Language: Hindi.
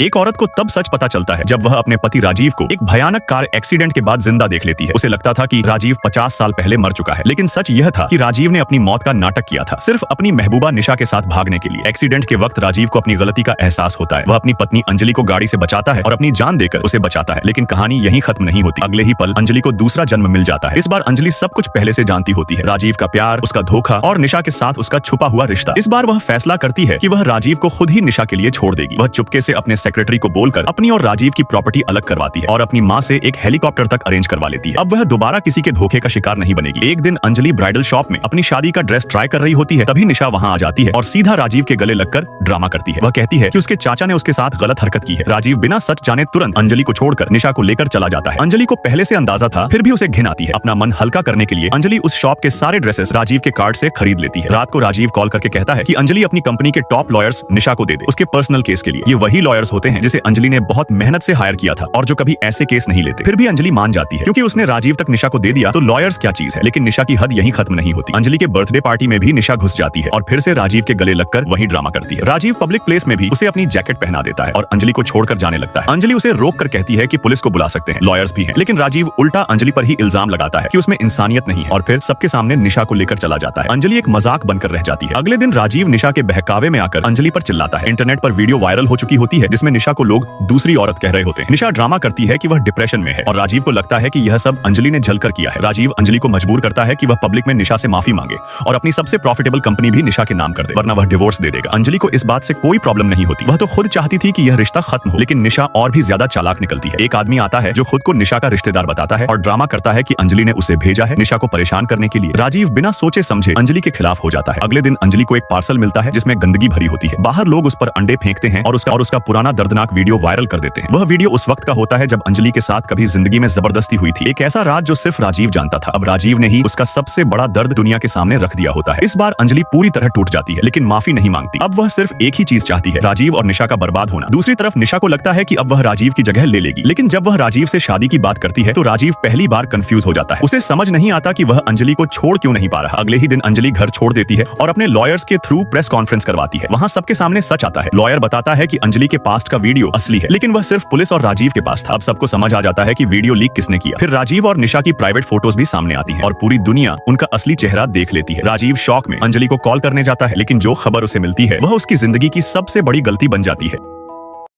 एक औरत को तब सच पता चलता है जब वह अपने पति राजीव को एक भयानक कार एक्सीडेंट के बाद जिंदा देख लेती है। उसे लगता था कि राजीव 50 साल पहले मर चुका है, लेकिन सच यह था कि राजीव ने अपनी मौत का नाटक किया था, सिर्फ अपनी महबूबा निशा के साथ भागने के लिए। एक्सीडेंट के वक्त राजीव को अपनी गलती का एहसास होता है। वह अपनी पत्नी अंजलि को गाड़ी से बचाता है और अपनी जान देकर उसे बचाता है, लेकिन कहानी यहीं खत्म नहीं होती। अगले ही पल अंजलि को दूसरा जन्म मिल जाता है। इस बार अंजलि सब कुछ पहले से जानती होती है, राजीव का प्यार, उसका धोखा और निशा के साथ उसका छुपा हुआ रिश्ता। इस बार वह फैसला करती है कि वह राजीव को खुद ही निशा के लिए छोड़ देगी। वह चुपके से अपने सेक्रेटरी को बोलकर अपनी और राजीव की प्रॉपर्टी अलग करवाती है और अपनी माँ से एक हेलीकॉप्टर तक अरेंज करवा लेती है। अब वह दोबारा किसी के धोखे का शिकार नहीं बनेगी। एक दिन अंजलि ब्राइडल शॉप में अपनी शादी का ड्रेस ट्राई कर रही होती है, तभी निशा वहाँ आ जाती है और सीधा राजीव के गले लगकर ड्रामा करती है। वह कहती है कि उसके चाचा ने उसके साथ गलत हरकत की है। राजीव बिना सच जाने तुरंत अंजलि को छोड़कर निशा को लेकर चला जाता है। अंजलि को पहले से अंदाजा था, फिर भी उसे घिन आती है। अपना मन हल्का करने के लिए अंजलि उस शॉप के सारे ड्रेसेस राजीव के कार्ड से खरीद लेती है। रात को राजीव कॉल करके कहता है कि अंजलि अपनी कंपनी के टॉप लॉयर्स निशा को दे दे, उसके पर्सनल केस के लिए। ये वही लॉयर्स होते हैं जिसे अंजलि ने बहुत मेहनत से हायर किया था और जो कभी ऐसे केस नहीं लेते। फिर भी अंजलि मान जाती है, क्योंकि उसने राजीव तक निशा को दे दिया तो लॉयर्स क्या चीज है। लेकिन निशा की हद यहीं खत्म नहीं होती। अंजलि के बर्थडे पार्टी में भी निशा घुस जाती है और फिर से राजीव के गले लगकर वही ड्रामा करती है। राजीव पब्लिक प्लेस में भी उसे अपनी जैकेट पहना देता है और अंजलि को छोड़कर जाने लगता है। अंजलि उसे रोक कर कहती है कि पुलिस को बुला सकते हैं, लॉयर्स भी हैं। लेकिन राजीव उल्टा अंजलि पर ही इल्जाम लगाता है कि उसमें इंसानियत नहीं है और फिर सबके सामने निशा को लेकर चला जाता है। अंजलि एक मजाक बनकर रह जाती है। अगले दिन राजीव निशा के बहकावे में आकर अंजलि पर चिल्लाता है। इंटरनेट पर वीडियो वायरल हो चुकी होती है जिसमें निशा को लोग दूसरी औरत कह रहे होते हैं। निशा ड्रामा करती है कि वह डिप्रेशन में है और राजीव को लगता है कि यह सब अंजलि ने जलकर किया है। राजीव अंजलि को मजबूर करता है कि वह पब्लिक में निशा से माफी मांगे और अपनी सबसे प्रॉफिटेबल कंपनी भी निशा के नाम कर दे, वरना वह डिवोर्स दे देगा। अंजलि को इस बात से कोई प्रॉब्लम नहीं होती। वह तो खुद चाहती थी कि यह रिश्ता खत्म हो, लेकिन निशा और भी ज्यादा चालाक निकलती है। एक आदमी आता है जो खुद को निशा का रिश्तेदार बताता है और ड्रामा करता है कि अंजलि ने उसे भेजा है निशा को परेशान करने के लिए। राजीव बिना सोचे समझे अंजलि के खिलाफ हो जाता है। अगले दिन अंजलि को एक पार्सल मिलता है जिसमें गंदगी भरी होती है। बाहर लोग उस पर अंडे फेंकते हैं और उसका पुराना दर्दनाक वीडियो वायरल कर देते हैं। वह वीडियो उस वक्त का होता है जब अंजलि के साथ कभी जिंदगी में जबरदस्ती हुई थी। एक ऐसा राज जो सिर्फ राजीव जानता था। अब राजीव ने ही उसका सबसे बड़ा दर्द दुनिया के सामने रख दिया होता है। इस बार अंजलि पूरी तरह टूट जाती है, लेकिन माफी नहीं मांगती। अब वह सिर्फ एक ही चीज चाहती है, राजीव और निशा का बर्बाद होना। दूसरी तरफ निशा को लगता है कि अब वह राजीव की जगह ले लेगी, लेकिन जब वह राजीव से शादी की बात करती है तो राजीव पहली बार कंफ्यूज हो जाता है। उसे समझ नहीं आता कि वह अंजलि को छोड़ क्यों नहीं पा रहा। अगले ही दिन अंजलि घर छोड़ देती है और अपने लॉयर्स के थ्रू प्रेस कॉन्फ्रेंस करवाती है। वहां सबके सामने सच आता है। लॉयर बताता है कि अंजलि के पास्ट का वीडियो असली है, लेकिन वह सिर्फ पुलिस और राजीव के पास था। अब सबको समझ आ जाता है कि वीडियो लीक किसने किया। फिर राजीव और निशा की प्राइवेट फोटोज भी सामने आती हैं और पूरी दुनिया उनका असली चेहरा देख लेती है। राजीव शॉक में अंजलि को कॉल करने जाता है, लेकिन जो खबर उसे मिलती है वह उसकी जिंदगी की सबसे बड़ी गलती बन जाती है।